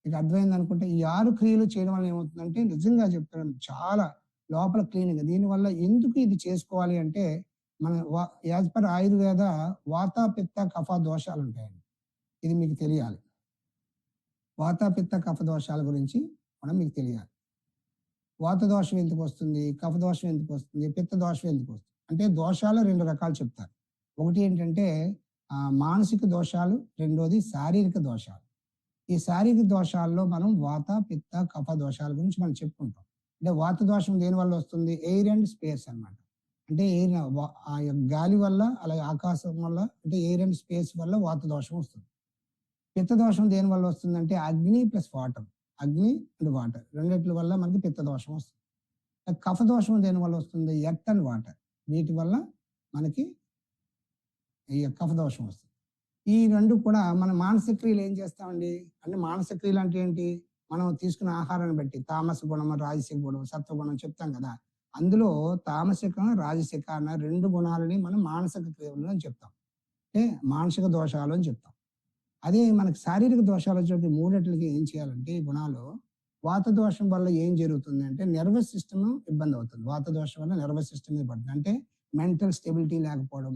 మీకు అర్థమైంది అనుకుంటే ఈ 6 క్రియలు చేయడం వల్ల ఏమవుతుందంటే నిజంగా చెప్తున్నాను చాలా లోపల క్లీనింగ్. దీనివల్ల ఎందుకు ఇది చేసుకోవాలి అంటే మన యాజ్ పర్ ఆయుర్వేద వాత, పిత్త, కఫ దోషాలుంటాయండి. ఇది మీకు తెలియాలి. వాత, పిత్త, కఫ దోషాల గురించి కూడా మీకు తెలియాలి. వాత దోషం ఎందుకొస్తుంది? కఫ దోషం ఎందుకొస్తుంది? పిత్త దోషం ఎందుకొస్తుంది? అంటే దోషాలు 2 రకాలు చెప్తారు. ఒకటి ఏంటంటే మానసిక దోషాలు, రెండోది శారీరక దోషాలు. ఈ శారీరక దోషాల్లో మనం వాత, పిత్త, కఫ దోషాల గురించి మనం చెప్పుకుంటాం. అంటే వాత దోషం దేనివల్ల వస్తుంది? ఎయిర్ అండ్ స్పేస్ అన్నమాట. అంటే ఎయిర్ ఆ గాలి వల్ల, అలాగే ఆకాశం వల్ల, అంటే ఎయిర్ అండ్ స్పేస్ వల్ల వాత దోషం వస్తుంది. పిత్త దోషం దేనివల్ల వస్తుందంటే అగ్ని ప్లస్ వాటర్. అగ్ని అండ్ వాటర్ రెండిట్ల వల్ల మనకి పిత్త దోషం వస్తుంది. కఫ దోషం దేనివల్ల వస్తుంది? Earth and water. వీటి వల్ల మనకి ఈ కఫ దోషం వస్తుంది. ఈ 2 కూడా మన మానసిక క్రియలు ఏం చేస్తామండి? అంటే మానసిక క్రియలు అంటే ఏంటి? మనం తీసుకున్న ఆహారాన్ని బట్టి తామస గుణం, రాజసిక గుణం, సత్వగుణం చెప్తాం కదా! అందులో తామసిక, రాజసిక అన్న 2 గుణాలని మనం మానసిక క్రియలు అని చెప్తాం. అంటే మానసిక దోషాలు అని చెప్తాం. అదే మనకి శారీరక దోషాలు వచ్చేటి మూడిట్లకి ఏం చేయాలంటే ఈ గుణాలు వాత దోషం వల్ల ఏం జరుగుతుంది అంటే నర్వస్ సిస్టమ్ ఇబ్బంది అవుతుంది. వాత దోషం వల్ల నర్వస్ సిస్టమ్ మీద పడుతుంది. అంటే మెంటల్ స్టెబిలిటీ లేకపోవడం,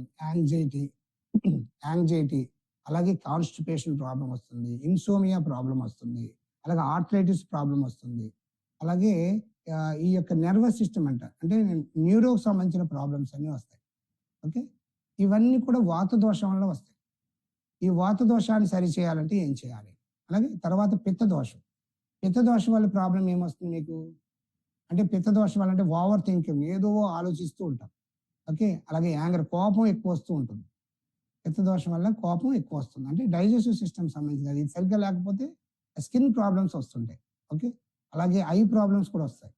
యాంగ్జైటీ, అలాగే కాన్స్టిపేషన్ ప్రాబ్లం వస్తుంది, ఇన్సోమియా ప్రాబ్లం వస్తుంది, అలాగే ఆర్థరైటిస్ ప్రాబ్లం వస్తుంది, అలాగే ఈ యొక్క నర్వస్ సిస్టమ్ అంటే న్యూరోకి సంబంధించిన ప్రాబ్లమ్స్ అన్ని వస్తాయి. ఓకే, ఇవన్నీ కూడా వాత దోషం వల్ల వస్తాయి. ఈ వాత దోషాన్ని సరి చేయాలంటే ఏం చేయాలి? అలాగే తర్వాత పిత్త దోషం. పిత్త దోషం వల్ల ప్రాబ్లం ఏమొస్తుంది మీకు? అంటే పిత్త దోషం వల్ల అంటే ఓవర్ థింకింగ్, ఏదో ఆలోచిస్తూ ఉంటాం. ఓకే, అలాగే యాంగర్, కోపం ఎక్కువ వస్తూ ఉంటుంది. పిత్త దోషం వల్ల కోపం ఎక్కువ వస్తుంది. అంటే డైజెస్టివ్ సిస్టమ్ సంబంధించింది. అది సరిగ్గా లేకపోతే స్కిన్ ప్రాబ్లమ్స్ వస్తుంటాయి. ఓకే, అలాగే ఐ ప్రాబ్లమ్స్ కూడా వస్తాయి.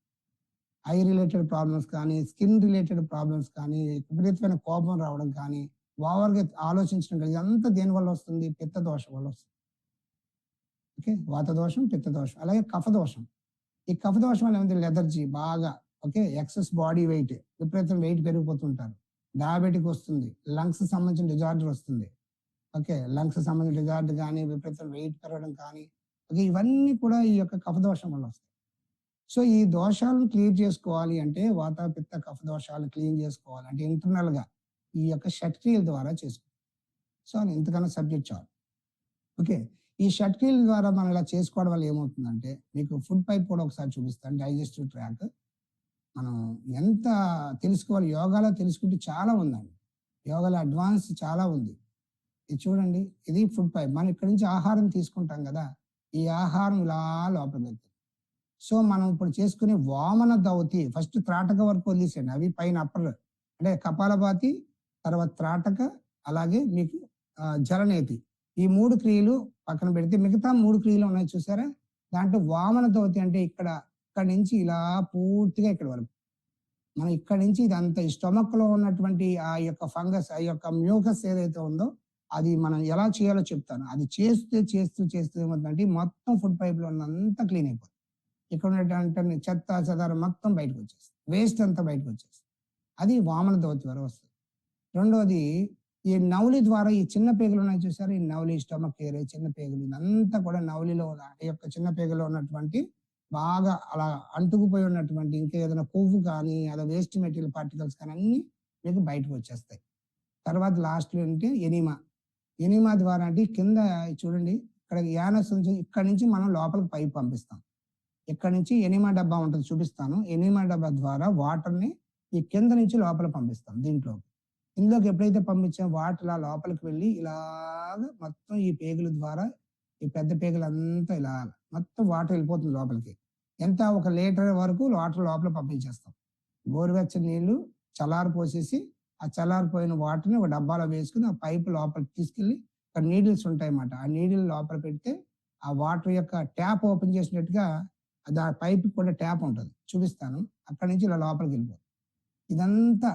ఐ రిలేటెడ్ ప్రాబ్లమ్స్ కానీ, స్కిన్ రిలేటెడ్ ప్రాబ్లమ్స్ కానీ, విపరీతమైన కోపం రావడం కానీ, ఓవర్గా ఆలోచించడం కానీ, ఇదంతా దేని వల్ల వస్తుంది? పిత్త దోషం వల్ల వస్తుంది. ఓకే, వాత దోషం, పిత్త దోషం. అలాగే కఫ దోషం. ఈ కఫ దోషం వల్ల ఏమైంది? లెథర్జీ బాగా, ఓకే, ఎక్సెస్ బాడీ వెయిట్, విపరీతం వెయిట్ పెరిగిపోతుంటారు. డయాబెటిక్ వస్తుంది, లంగ్స్ సంబంధించిన డిజార్డర్ వస్తుంది. ఓకే, లంగ్స్ సంబంధించిన డిజార్డర్ కానీ, విపరీతం వెయిట్ పెరగడం కానీ, ఓకే, ఇవన్నీ కూడా ఈ యొక్క కఫ దోషం వల్ల వస్తాయి. సో ఈ దోషాలను క్లియర్ చేసుకోవాలి అంటే వాత, పిత్త, కఫ దోషాలు క్లీన్ చేసుకోవాలి అంటే ఇంటర్నల్ గా ఈ యొక్క షట్క్రియల ద్వారా చేసుకోవాలి. సో ఇంతకన్నా సబ్జెక్ట్ చాలు. ఓకే, ఈ షట్క్రియల ద్వారా మనం ఇలా చేసుకోవడం వల్ల ఏమవుతుందంటే మీకు ఫుడ్ పైప్ కూడా ఒకసారి చూపిస్తాను. డైజెస్టివ్ ట్రాక్ మనం ఎంత తెలుసుకోవాలి, యోగాలో తెలుసుకుంటే చాలా ఉందండి. యోగాలో అడ్వాన్స్ చాలా ఉంది. ఇది చూడండి, ఇది ఫుడ్ పైప్. మనం ఇక్కడి నుంచి ఆహారం తీసుకుంటాం కదా, ఈ ఆహారం ఇలా లోపలికి వెళ్తుంది. సో మనం ఇప్పుడు చేసుకునే వామన దౌతి ఫస్ట్ త్రాటక వరకు వదిలేసేయండి. అవి పైన అప్పర్ అంటే కపాలభాతి, తర్వాత త్రాటక, అలాగే మీకు జలనేతి, ఈ 3 క్రియలు పక్కన పెడితే మిగతా 3 క్రియలు ఉన్నాయి చూసారా? దాంట్లో వామన దౌతి అంటే ఇక్కడ నుంచి ఇలా పూర్తిగా ఇక్కడ వరకు మనం ఇక్కడ నుంచి ఇదంతా ఈ స్టొమక్ లో ఉన్నటువంటి ఆ యొక్క ఫంగస్, ఆ యొక్క మ్యూకస్ ఏదైతే ఉందో అది మనం ఎలా చేయాలో చెప్తాను. అది చేస్తూ ఏమవుతుందంటే మొత్తం ఫుడ్ పైప్ లో ఉన్నంతా క్లీన్ అయిపోతుంది. ఇక్కడ ఉన్నటువంటి చెత్త చెదారం మొత్తం బయటకు వచ్చేస్తుంది, వేస్ట్ అంతా బయటకు వచ్చేస్తుంది. అది వామన దౌతి వరకు వస్తుంది. రెండోది ఈ నవలి ద్వారా ఈ చిన్న పేగులు ఉన్నాయి చూసారు, ఈ నవలి, స్టమక్ ఏరియా, చిన్న పేగులు, ఇదంతా కూడా నవలిలో ఈ యొక్క చిన్న పేగులో ఉన్నటువంటి బాగా అలా అంటుకుపోయి ఉన్నటువంటి ఇంకా ఏదైనా కొవ్వు కానీ అలా వేస్ట్ మెటీరియల్ పార్టికల్స్ కానీ అన్ని మీకు బయటకు వచ్చేస్తాయి. తర్వాత లాస్ట్ లో ఏంటి ఎనిమా ద్వారా అంటే కింద చూడండి, ఇక్కడ యానస్ నుంచి ఇక్కడ నుంచి మనం లోపలికి పైప్ పంపిస్తాం. ఇక్కడ నుంచి ఎనిమా డబ్బా ఉంటుంది, చూపిస్తాను. ఎనిమా డబ్బా ద్వారా వాటర్ ని ఈ కింద నుంచి లోపల పంపిస్తాం. ఇందులోకి ఎప్పుడైతే పంపించాం వాటర్ లోపలికి వెళ్ళి ఇలాగ మొత్తం ఈ పేగుల ద్వారా ఈ పెద్ద పేగులంతా ఇలా మొత్తం వాటర్ వెళ్ళిపోతుంది లోపలికి. ఎంత 1 లీటర్ వరకు వాటర్ లోపల పంపించేస్తాం. గోరువెచ్చని నీళ్లు చల్లారి పోసేసి ఆ చల్లారిపోయిన వాటర్ని ఒక డబ్బాలో వేసుకుని ఆ పైపు లోపలికి తీసుకెళ్లి అక్కడ నీడిల్స్ ఉంటాయి అన్నమాట. ఆ నీడిల్ లోపల పెడితే ఆ వాటర్ యొక్క ట్యాప్ ఓపెన్ చేసినట్టుగా అది ఆ పైప్ కూడా ట్యాప్ ఉంటుంది, చూపిస్తాను. అక్కడి నుంచి ఇలా లోపలికి వెళ్ళిపోతుంది. ఇదంతా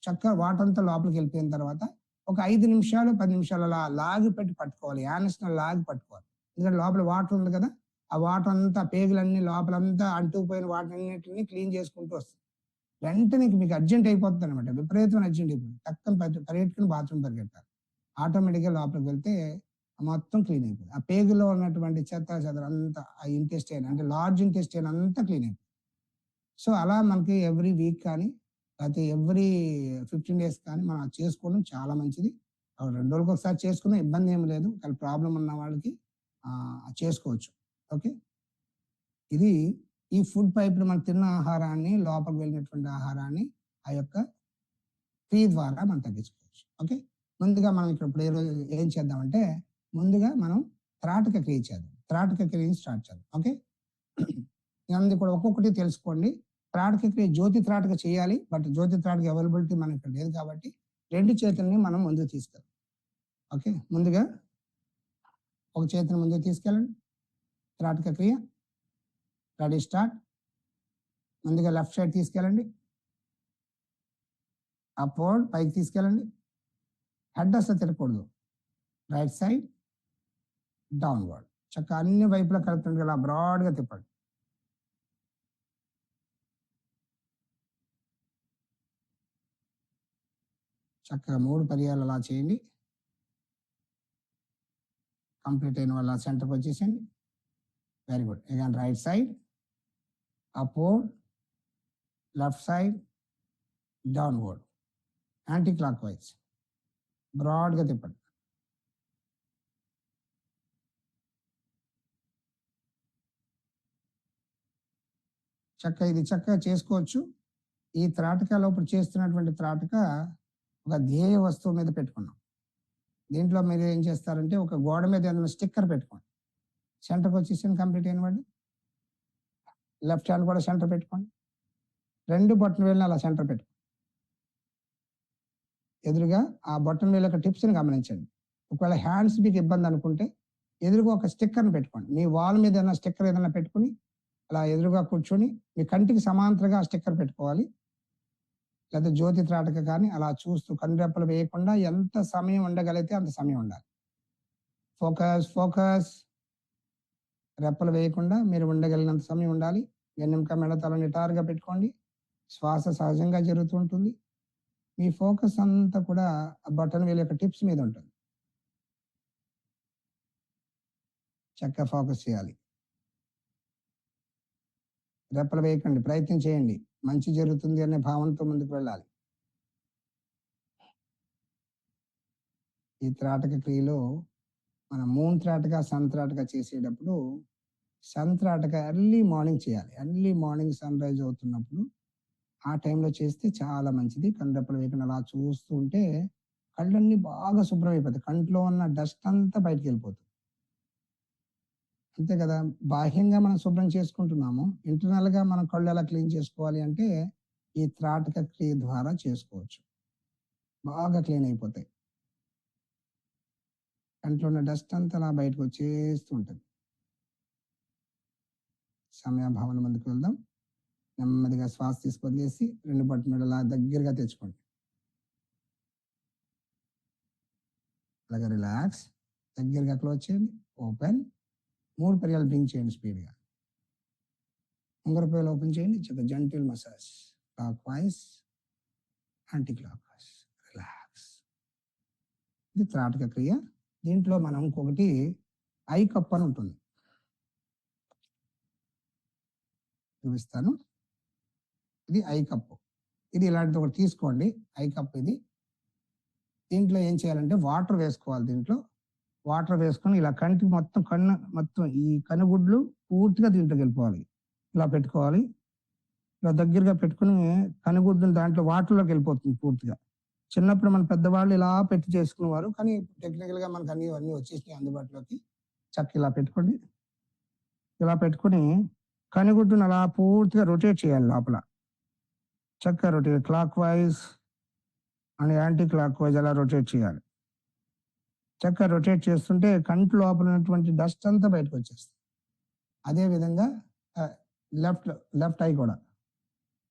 చక్కగా వాటర్ అంతా లోపలికి వెళ్ళిపోయిన తర్వాత ఒక 5 నిమిషాలు 10 నిమిషాలు అలా లాగి పెట్టి పట్టుకోవాలి. యానస్ లాగి పట్టుకోవాలి. ఎందుకంటే లోపల వాటర్ ఉంది కదా, ఆ వాటర్ అంతా పేగులన్నీ లోపలంతా అంటుకుపోయిన వాటర్ అన్నింటినీ క్లీన్ చేసుకుంటూ వస్తుంది. వెంటనే మీకు అర్జెంట్ అయిపోతుంది అనమాట, విపరీతమైన అర్జెంట్ అయిపోతుంది. టక్కన పరిగెట్టుకుని బాత్రూమ్ పరిగెట్టాలి. ఆటోమేటిక్గా లోపలికి వెళ్తే మొత్తం క్లీన్ అయిపోతుంది. ఆ పేగులో ఉన్నటువంటి చెత్త చెదర అంతా ఆ ఇంటెస్టైన్ అంటే లార్జ్ ఇంటెస్టైన్ అంతా క్లీన్ అయిపోతుంది. సో, అలా మనకి ఎవ్రీ వీక్ కానీ, లేకపోతే ఎవ్రీ 15 డేస్ కానీ మనం అది చేసుకోవడం చాలా మంచిది. 2 రోజులకొకసారి చేసుకున్న ఇబ్బంది ఏమి లేదు. ఒకవేళ ప్రాబ్లమ్ ఉన్న వాళ్ళకి చేసుకోవచ్చు. ఓకే. ఇది ఈ ఫుడ్ పైప్‌లో మనం తిన్న ఆహారాన్ని, లోపలికి వెళ్ళినటువంటి ఆహారాన్ని ఆ యొక్క క్రియ ద్వారా మనం తగ్గించుకోవచ్చు. ఓకే. ముందుగా మనం ఇప్పుడు ఈరోజు ఏం చేద్దామంటే, ముందుగా మనం త్రాటక క్రియ చేద్దాం. త్రాటక క్రియని స్టార్ట్ చేద్దాం. ఓకే. ఇవన్నీ కూడా ఒక్కొక్కటి తెలుసుకోండి. త్రాటక క్రియ జ్యోతి త్రాటక చేయాలి. బట్ జ్యోతి త్రాటక అవైలబిలిటీ మనకి ఇక్కడ లేదు కాబట్టి 2 చేతుల్ని మనం ముందుకు తీసుకెళ్దాం. ఓకే. ముందుగా ఒక చేతిని ముందుకు తీసుకెళ్ళండి. త్రాటక క్రియ. Ready start. ముందుగా లెఫ్ట్ సైడ్ తీసుకెళ్ళండి. అప్వర్డ్ పైకి తీసుకెళ్ళండి. హెడ్ అసలు తిరగకూడదు. Right side downward. చక్కగా అన్ని వైపులా కలుపుతుంటే ఇలా బ్రాడ్‌గా తిప్పండి. చక్కగా 3 పర్యాలు అలా చేయండి. కంప్లీట్ అయిన వాళ్ళ సెంటర్‌కి వచ్చేసేయండి. Very good. Again right side upward, left side downward, anti clock wise బ్రాడ్‌గా తిప్పండి. ఇది చక్కగా చేసుకోవచ్చు. ఈ త్రాటకలో ఇప్పుడు చేస్తున్నటువంటి త్రాటక ఒక ధ్యేయ వస్తువు మీద పెట్టుకున్నాం. దీంట్లో మీరు ఏం చేస్తారంటే ఒక గోడ మీద ఏదైనా స్టిక్కర్ పెట్టుకోండి. సెంటర్‌కి వచ్చేసింది కంప్లీట్ అయినవాడు. లెఫ్ట్ హ్యాండ్ కూడా సెంటర్ పెట్టుకోండి. 2 బటన్ వేళ్ళని అలా సెంటర్ పెట్టుకోండి. ఎదురుగా ఆ బటన్ వేళ్ళ యొక్క టిప్స్‌ని గమనించండి. ఒకవేళ హ్యాండ్స్ మీకు ఇబ్బంది అనుకుంటే ఎదురుగా ఒక స్టిక్కర్‌ని పెట్టుకోండి. మీ వాల్ మీద ఏదైనా స్టిక్కర్ ఏదైనా పెట్టుకొని అలా ఎదురుగా కూర్చొని మీ కంటికి సమాంతరంగా ఆ స్టిక్కర్ పెట్టుకోవాలి. లేదా జ్యోతి త్రాటక కానీ అలా చూస్తూ కనురెప్పలు వేయకుండా ఎంత సమయం ఉండగలిగితే అంత సమయం ఉండాలి. Focus, focus. రెప్పలు వేయకుండా మీరు ఉండగలిగినంత సమయం ఉండాలి. వెన్నెముక మెడతల నిటారుగా పెట్టుకోండి. శ్వాస సహజంగా జరుగుతూ ఉంటుంది. మీ ఫోకస్ అంతా కూడా ఆ బటన్ వేలు యొక్క టిప్స్ మీద ఉంటుంది. చక్కగా ఫోకస్ చేయాలి. రెప్పలు వేయకండి. ప్రయత్నం చేయండి. మంచి జరుగుతుంది అనే భావనతో ముందుకు వెళ్ళాలి. ఈ త్రాటక క్రియలో మనం మూన్ త్రాటక, సన్ త్రాటక చేసేటప్పుడు సన్ త్రాటక ఎర్లీ మార్నింగ్ చేయాలి. ఎర్లీ మార్నింగ్ సన్ రైజ్ అవుతున్నప్పుడు ఆ టైంలో చేస్తే చాలా మంచిది. కనురెప్పలు వేయకుండా అలా చూస్తూ ఉంటే కళ్ళన్నీ బాగా శుభ్రం అయిపోతాయి. కంట్లో ఉన్న డస్ట్ అంతా బయటికి వెళ్ళిపోతుంది. అంతే కదా. బాహ్యంగా మనం శుభ్రం చేసుకుంటున్నాము. ఇంటర్నల్‌గా మనం కళ్ళు ఎలా క్లీన్ చేసుకోవాలి అంటే ఈ త్రాటక క్రియ ద్వారా చేసుకోవచ్చు. బాగా క్లీన్ అయిపోతాయి. కంట్లో ఉన్న డస్ట్ అంతా అలా బయటకు వచ్చేస్తూ ఉంటుంది. సమయాభావన ముందుకు వెళ్దాం. నెమ్మదిగా శ్వాస తీసుకొదిలేసి 2 బటన్లు అలా దగ్గరగా తెచ్చుకోండి. అలాగే రిలాక్స్. దగ్గరగా క్లోజ్ చేయండి. ఓపెన్. 3 పర్యాలు బ్రింక్ చేయండి స్పీడ్‌గా. ఉంగరపు వేలు ఓపెన్ చేయండి. Gentle massage. Clockwise, anti clockwise. Relax. ఇది త్రాటక క్రియ. దీంట్లో మనం ఇంకొకటి ఐ కప్ అని ఉంటుంది. చూపిస్తాను. ఇది ఐ కప్. ఇది ఇలాంటిది ఒకటి తీసుకోండి. ఐ కప్ ఇది. దీంట్లో ఏం చేయాలంటే వాటర్ వేసుకోవాలి దీంట్లో. వాటర్ వేసుకొని ఇలా కంటికి మొత్తం కన్ను మొత్తం ఈ కనుగుడ్లు పూర్తిగా దీంట్లోకి వెళ్ళిపోవాలి. ఇలా పెట్టుకోవాలి. ఇలా దగ్గరగా పెట్టుకుని కనుగుడ్డుని దాంట్లో వాటర్‌లోకి వెళ్ళిపోతుంది పూర్తిగా. చిన్నప్పుడు మన పెద్దవాళ్ళు ఇలా పెట్టి చేసుకునేవారు. కానీ టెక్నికల్‌గా మనకు అన్నీ వచ్చేసినాయి అందుబాటులోకి. ఇలా పెట్టుకోండి. ఇలా పెట్టుకొని కనుగుడ్డుని అలా పూర్తిగా రొటేట్ చేయాలి లోపల. చక్కగా rotate clockwise and anti clockwise అలా రొటేట్ చేయాలి. చక్కగా రొటేట్ చేస్తుంటే కంటి లోపల ఉన్నటువంటి డస్ట్ అంతా బయటకు వచ్చేస్తుంది. అదే విధంగా లెఫ్ట్ ఐ కూడా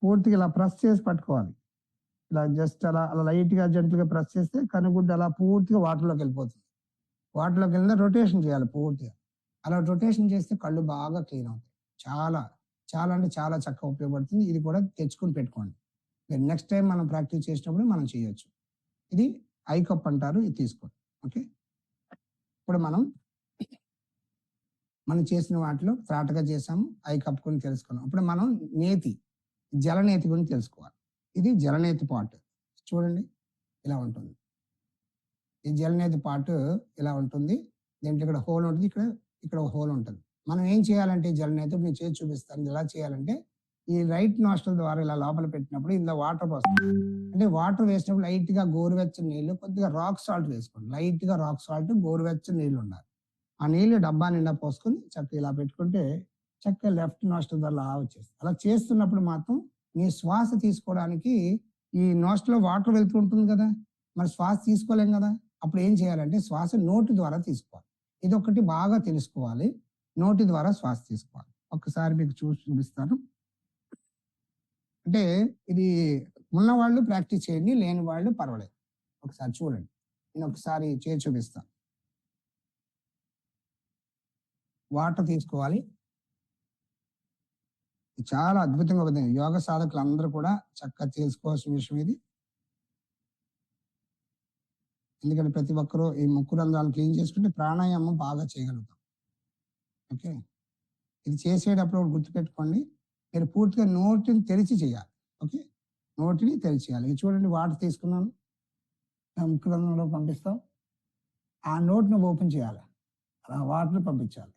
పూర్తిగా ఇలా ప్రెస్ చేసి పట్టుకోవాలి. ఇలా జస్ట్ అలా లైట్‌గా జెంటిల్‌గా ప్రెస్ చేస్తే కనుగుడ్డు అలా పూర్తిగా వాటర్‌లోకి వెళ్ళిపోతుంది. వాటర్‌లోకి వెళ్ళిన రొటేషన్ చేయాలి పూర్తిగా. అలా రొటేషన్ చేస్తే కళ్ళు బాగా క్లీన్ అవుతాయి. చాలా, చాలా అంటే చాలా చక్కగా ఉపయోగపడుతుంది. ఇది కూడా తెచ్చుకొని పెట్టుకోండి. మీరు నెక్స్ట్ టైం మనం ప్రాక్టీస్ చేసినప్పుడు మనం చేయొచ్చు. ఇది ఐ కప్ అంటారు. ఇది తీసుకోండి. ఓకే. ఇప్పుడు మనం చేసిన వాటిలో ఫ్రాట్‌గా చేసాము. అయి కప్పుకొని తెలుసుకున్నాం. ఇప్పుడు మనం నేతి, జలనేతి గురించి తెలుసుకోవాలి. ఇది జలనేతి పార్ట్. చూడండి ఇలా ఉంటుంది. ఈ జలనేతి పార్ట్ ఇలా ఉంటుంది. దీంట్లో ఇక్కడ హోల్ ఉంటుంది. ఇక్కడ ఒక హోల్ ఉంటుంది. మనం ఏం చేయాలంటే ఈ జలనేతి నేను చేసి చూపిస్తాను. ఎలా చేయాలంటే ఈ రైట్ నాస్ట్రిల్ ద్వారా ఇలా లోపల పెట్టినప్పుడు ఇందులో వాటర్ పోస్తాం. అంటే వాటర్ వేసినప్పుడు లైట్‌గా గోరువెచ్చని నీళ్లు, కొద్దిగా రాక్ సాల్ట్ వేసుకోండి. లైట్‌గా రాక్ సాల్ట్, గోరువెచ్చని నీళ్లు ఉండాలి. ఆ నీళ్లు డబ్బా నిండా పోసుకొని చక్కగా ఇలా పెట్టుకుంటే చక్కగా లెఫ్ట్ నాస్ట్రిల్ ద్వారా అలా వచ్చేస్తుంది. అలా చేస్తున్నప్పుడు మాత్రం నీ శ్వాస తీసుకోవడానికి ఈ నాస్ట్రిల్‌లో వాటర్ వెళ్తూ ఉంటుంది కదా! మరి శ్వాస తీసుకోలేం కదా! అప్పుడు ఏం చేయాలంటే శ్వాస నోటి ద్వారా తీసుకోవాలి. ఇదొకటి బాగా తెలుసుకోవాలి. నోటి ద్వారా శ్వాస తీసుకోవాలి. ఒక్కసారి మీకు చూసి చూపిస్తాను. అంటే ఇది ఉన్నవాళ్ళు ప్రాక్టీస్ చేయండి. లేని వాళ్ళు పర్వాలేదు. ఒకసారి చూడండి. నేను ఒకసారి చేసి చూపిస్తాను. వాటర్ తీసుకోవాలి. ఇది చాలా అద్భుతంగా ఉంది. యోగ సాధకులందరూ కూడా చక్కగా తెలుసుకోవాల్సిన విషయం ఇది. ఎందుకంటే ప్రతి ఒక్కరు ఈ ముక్కు రంధ్రాలను క్లీన్ చేసుకుంటే ప్రాణాయామం బాగా చేయగలుగుతాం. ఓకే. ఇది చేసేటప్పుడు గుర్తుపెట్టుకోండి. మీరు పూర్తిగా నోటిని తెరిచి చేయాలి. ఓకే. నోటిని తెరిచి చేయాలి. ఇది చూడండి వాటర్ తీసుకున్నాను. ఆ ముక్కు రంధ్రంలో పంపిస్తాం. ఆ నోట్‌ని ఓపెన్ చేయాలి. అలా వాటర్ పంపించాలి.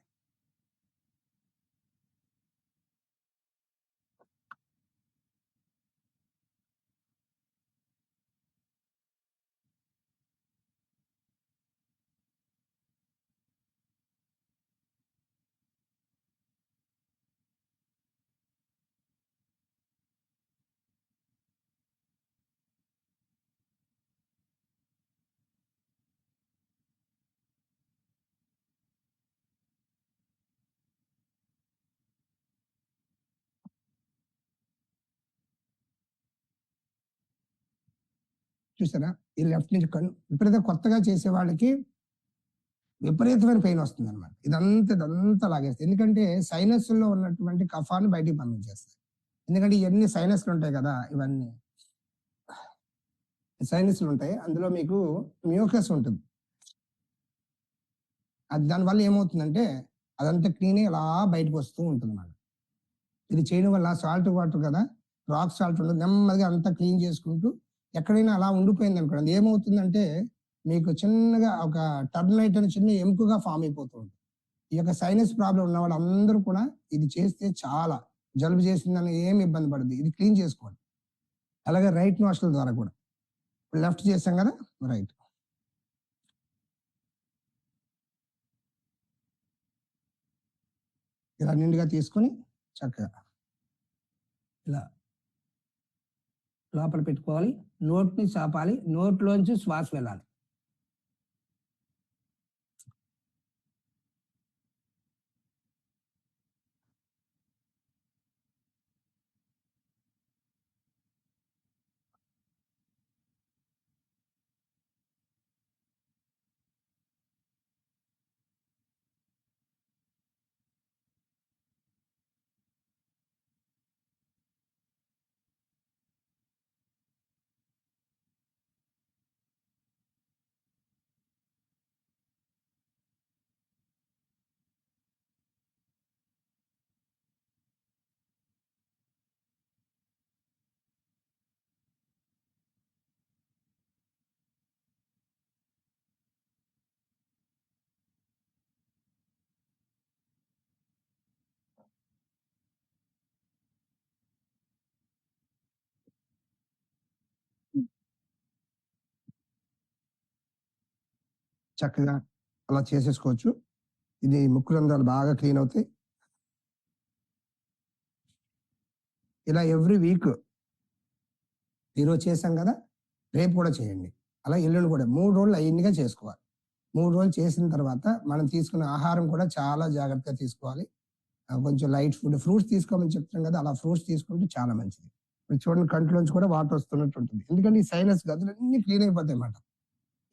చూసారా? ఈ లెఫ్ట్ నుంచి ఎప్పుడైతే కొత్తగా చేసే వాళ్ళకి విపరీతమైన పెయిన్ వస్తుందన్నమాట. ఇదంతా లాగేస్తుంది. ఎందుకంటే సైనస్‌లో ఉన్నటువంటి కఫాన్ని బయటికి పంపించేస్తాయి. ఎందుకంటే ఇయన్నీ సైనస్‌లు ఉంటాయి కదా! ఇవన్నీ సైనస్‌లు ఉంటాయి. అందులో మీకు మ్యూకస్ ఉంటుంది. అది దానివల్ల ఏమవుతుందంటే అదంతా క్లీన్ అయ్యి అలా బయటకు వస్తూ ఉంటుందన్నమాట. ఇది చేయడం వల్ల సాల్ట్ వాటర్ కదా! రాక్ సాల్ట్ ఉండదు. నెమ్మదిగా అంతా క్లీన్ చేసుకుంటూ ఎక్కడైనా అలా ఉండిపోయిందనుకోండి. అది ఏమవుతుందంటే మీకు చిన్నగా ఒక టర్నైట్ అని చిన్న ఎముకగా ఫార్మ్ అయిపోతూ ఉంటుంది. ఈ యొక్క సైనస్ ప్రాబ్లమ్ ఉన్న వాళ్ళందరూ కూడా ఇది చేస్తే చాలా జలుబు చేసిందని ఏమి ఇబ్బంది పడదు. ఇది క్లీన్ చేసుకోండి. అలాగే రైట్ నోస్ట్రిల్ ద్వారా కూడా. లెఫ్ట్ చేసాం కదా! రైట్. ఇలా నిండుగా తీసుకొని చక్కగా ఇలా లోపల పెట్టుకోవాలి. నోటిని చాపాలి. నోట్లోంచి శ్వాస వెళ్ళాలి. చక్కగా అలా చేసేసుకోవచ్చు. ఇది ముక్కు రంధ్రాలు బాగా క్లీన్ అవుతాయి. ఇలా ఎవ్రీ వీక్ ఈరోజు చేసాం కదా! రేపు కూడా చేయండి. అలా ఎల్లుండి కూడా 3 రోజులు లైన్‌గా చేసుకోవాలి. 3 రోజులు చేసిన తర్వాత మనం తీసుకునే ఆహారం కూడా చాలా జాగ్రత్తగా తీసుకోవాలి. కొంచెం లైట్ ఫుడ్, ఫ్రూట్స్ తీసుకోమని చెప్తున్నాం కదా! అలా ఫ్రూట్స్ తీసుకుంటే చాలా మంచిది. ఇప్పుడు చూడండి కంట్లోంచి కూడా వాటర్ వస్తున్నట్టు ఉంటుంది. ఎందుకంటే ఈ సైనస్ గదులన్నీ క్లీన్ అయిపోతాయన్నమాట.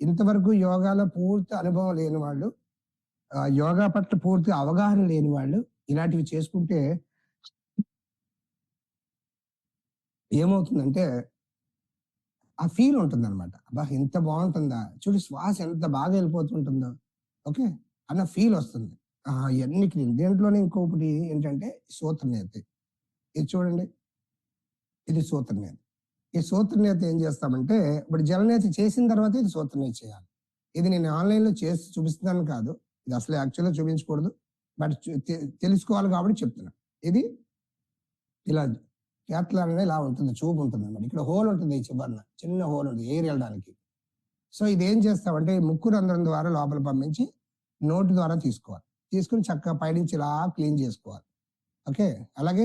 ఇంతవరకు యోగాలో పూర్తి అనుభవం లేని వాళ్ళు, యోగా పట్ల పూర్తి అవగాహన లేని వాళ్ళు ఇలాంటివి చేసుకుంటే ఏమవుతుందంటే ఆ ఫీల్ ఉంటుందన్నమాట. అబ్బా! ఎంత బావుంటుందా! చూడు శ్వాస ఎంత బాగా వెళ్ళిపోతుంటుందో. ఓకే. అన్న ఫీల్ వస్తుంది. ఇయన్నీ క్లీన్. దేంట్లోనే ఇంకొకటి ఏంటంటే సూత్రనేతి. ఇది చూడండి. ఇది సూత్రనేతి. ఈ సూత్రనేతి ఏం చేస్తామంటే ఇప్పుడు జలనేతి చేసిన తర్వాత ఇది సూత్రనేతి చేయాలి. ఇది నేను ఆన్‌లైన్‌లో చేసి చూపిస్తున్నాను కాదు. ఇది అసలు యాక్చువల్‌గా చూపించకూడదు. బట్ తెలుసుకోవాలి కాబట్టి చెప్తున్నా. ఇది ఇలా క్యాథలాన్ అనేది ఇలా ఉంటుంది. చూపు ఉంటుందన్నమాట. ఇక్కడ హోల్ ఉంటుంది ఈ చివరన. చిన్న హోల్ ఉంటుంది ఎయిర్ ఎళ్ళడానికి. సో ఇదేం చేస్తామంటే ఈ ముక్కు రంధ్రం ద్వారా లోపల పంపించి నోటి ద్వారా తీసుకోవాలి. తీసుకొని చక్కగా పైనుంచి ఇలా క్లీన్ చేసుకోవాలి. ఓకే. అలాగే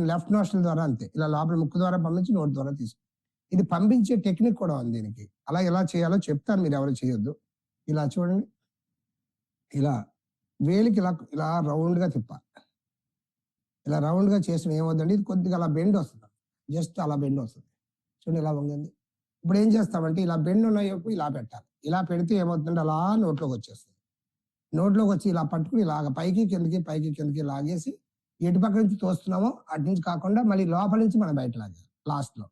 లెఫ్ట్ నోస్ట్రిల్ ద్వారా అంతే. ఇలా లోపల ముక్కు ద్వారా పంపించి నోటి ద్వారా తీసుకోవాలి. ఇది పంపించే టెక్నిక్ కూడా ఉంది దీనికి. అలా ఎలా చేయాలో చెప్తాను మీరెవరు చేయొద్దు. ఇలా చూడండి. ఇలా వేలికి ఇలా రౌండ్‌గా తిప్పాలి. ఇలా రౌండ్‌గా చేసిన ఏమవుద్దంటే ఇది కొద్దిగా అలా బెండ్ వస్తుంది. జస్ట్ అలా బెండ్ వస్తుంది. చూడండి ఇలా వంగింది. ఇప్పుడు ఏం చేస్తామంటే ఇలా బెండ్ ఉన్న వైపు ఇలా పెట్టాలి. ఇలా పెడితే ఏమవుతుందంటే అలా నోట్లోకి వచ్చేస్తుంది. నోట్లోకి వచ్చి ఇలా పట్టుకుని ఇలాగ పైకి కిందకి లాగేసి ఎటు పక్క నుంచి తోస్తున్నామో అటు నుంచి కాకుండా మళ్ళీ లోపల నుంచి మనం బయట లాగాలి లాస్ట్‌లో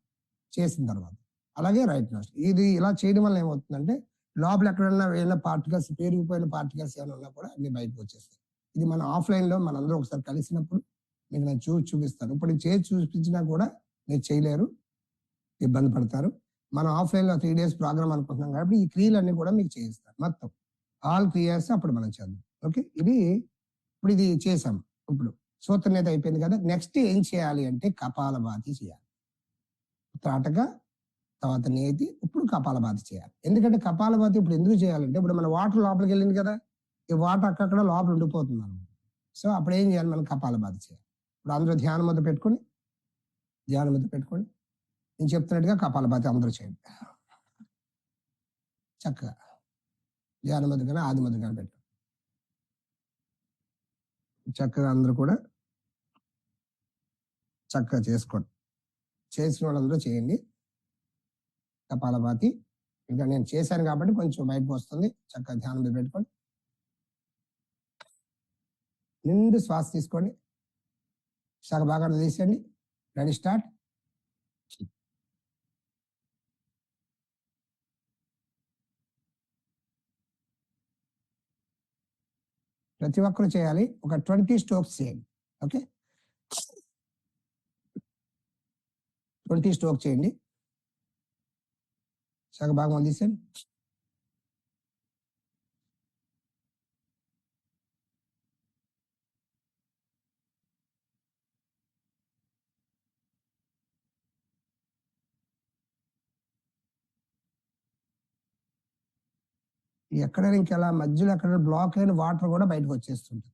చేసిన తర్వాత. అలాగే రైట్ నోస్. ఇది ఇలా చేయడం వల్ల ఏమవుతుందంటే లోపల ఎక్కడన్నా ఏమైనా పార్టికల్స్ పేరుకుపోయిన పార్టికల్స్ ఏమైనా ఉన్నా కూడా అన్ని బయటకు వచ్చేస్తాయి. ఇది మనం ఆఫ్‌లైన్‌లో మనందరం ఒకసారి కలిసినప్పుడు మీకు నేను చూపిస్తాను. ఇప్పుడు చేసి చూపించినా కూడా మీరు చేయలేరు. ఇబ్బంది పడతారు. మనం ఆఫ్‌లైన్‌లో 3 డేస్ ప్రోగ్రామ్ అనుకుంటున్నాం కాబట్టి ఈ క్రియలన్నీ కూడా మీకు చేయిస్తాను. మొత్తం ఆల్ క్రియాస్ అప్పుడు మనం చేద్దాం. ఓకే. ఇప్పుడు ఇది చేసాం. ఇప్పుడు సూత్రనేతి అయిపోయింది కదా! నెక్స్ట్ ఏం చేయాలి అంటే కపాలభాతి చేయాలి. త్రాటక, తర్వాత నేతి, ఇప్పుడు కపాలభాతి చేయాలి. ఎందుకంటే కపాలభాతి ఇప్పుడు ఎందుకు చేయాలంటే ఇప్పుడు మన వాటర్ లోపలికి వెళ్ళింది కదా! ఈ వాటర్ అక్కడక్కడ లోపల ఉండిపోతుంది అన్నమాట. సో అప్పుడు ఏం చేయాలి మనం కపాలభాతి చేయాలి. ఇప్పుడు అందరూ ధ్యానం మొదలు పెట్టుకొని నేను చెప్తున్నట్టుగా కపాలభాతి అందరూ చేయండి. చక్కగా ధ్యాన ముద్ర ఆది ముద్ర కానీ పెట్టు. చక్కగా అందరూ కూడా చక్కగా చేసుకోండి. చేసిన వాళ్ళందరూ చేయండి కపాలభాతి. ఇంకా నేను చేశాను కాబట్టి కొంచెం బయటకు వస్తుంది. చక్కగా ధ్యానం మీద పెట్టుకోండి. నిండు శ్వాస తీసుకోండి. సగ భాగాన్ని తీసేయండి. Ready start. ప్రతి ఒక్కరు చేయాలి. ఒక 20 స్ట్రోక్స్ చేయండి. ఓకే. 20 స్ట్రోక్ చేయండి. సగ భాగం తీసేయండి. ఎక్కడైనా ఇంకెలా మధ్యలో ఎక్కడ బ్లాక్ అయిన వాటర్ కూడా బయటకు వచ్చేస్తుంటుంది.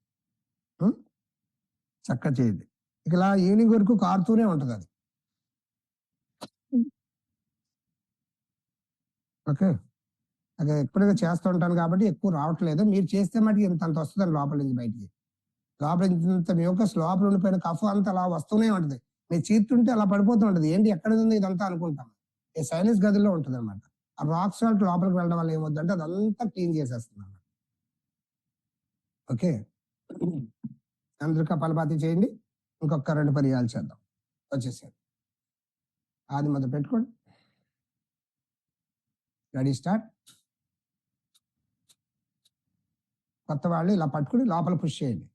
చక్కగా చేయండి. ఇలా ఈవినింగ్ వరకు కారుతూనే ఉంటది అది. ఓకే. అదే ఎప్పుడైనా చేస్తూ ఉంటాను కాబట్టి ఎక్కువ రావట్లేదు. మీరు చేస్తే మటుకు ఇంతంత వస్తదండి లోపల నుంచి బయటికి. లోపల ఇంత మ్యూకస్ లోపల ఉండిపోయిన కఫ్ అంతా అలా వస్తూనే ఉంటది. మీరు చీరుతుంటే అలా పడిపోతూ ఉంటది. ఏంటి ఎక్కడిదుంది ఇదంతా అనుకుంటాం. ఈ సైనస్ గదిలో ఉంటదనమాట. ఆ రాక్ సాల్ట్ లోపలికి వెళ్ళడం వల్ల ఏమవుద్దంటే అదంతా క్లీన్ చేసేస్తుందన్నమాట. ఓకే. అందరూ కపాలభాతి చేయండి. ఇంకొక 2 పర్యాయాలు చేద్దాం. వచ్చేసేయండి. ఆది మొదలు పెట్టుకోండి. Ready start. కొత్త వాళ్ళు ఇలా పట్టుకుని లోపల పుష్ చేయండి.